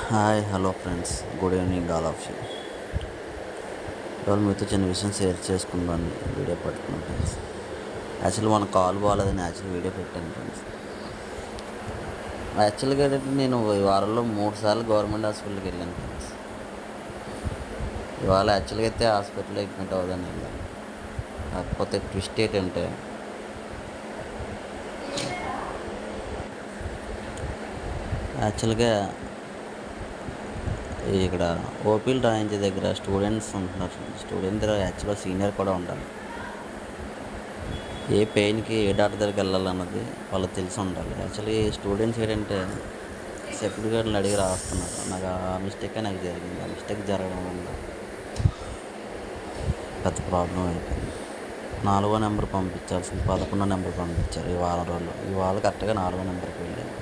Hi hello friends, good evening all of you. ఇవాళ మీతో చిన్న విషయం షేర్ చేసుకుందామని వీడియో పెడుతున్నాను ఫ్రెండ్స్. యాక్చువల్లీ మన కాల్ బాగాలేదని వీడియో పెట్టాను ఫ్రెండ్స్. యాక్చువల్గా ఏంటంటే నేను ఈ వారంలో 3 సార్లు గవర్నమెంట్ హాస్పిటల్కి వెళ్ళాను ఫ్రెండ్స్. ఇవాళ యాక్చువల్గా అయితే హాస్పిటల్లో అడ్మిట్ అవ్వదని వెళ్ళాను. కాకపోతే ట్విస్ట్ ఏంటంటే యాక్చువల్గా ఇక్కడ ఓపీలు రాయించే దగ్గర స్టూడెంట్స్ ఉంటున్నారు. స్టూడెంట్ దగ్గర యాక్చువల్గా సీనియర్ కూడా ఉండాలి. ఏ పెయిన్కి ఏ డాక్టర్ దగ్గరికి వెళ్ళాలన్నది వాళ్ళకి తెలిసి ఉండాలి. యాక్చువల్లీ స్టూడెంట్స్ ఏంటంటే సర్టిఫికేట్లు అడిగి రాస్తున్నారు. నాకు ఆ మిస్టేకే నాకు జరిగింది. ఆ మిస్టేక్ జరగడం వల్ల పెద్ద ప్రాబ్లం అయిపోయింది. 4వ నెంబర్ పంపించాల్సింది 11వ నెంబర్ పంపించారు. ఈ వారం రోజుల్లో కరెక్ట్గా 4వ నెంబర్కి వెళ్ళాను.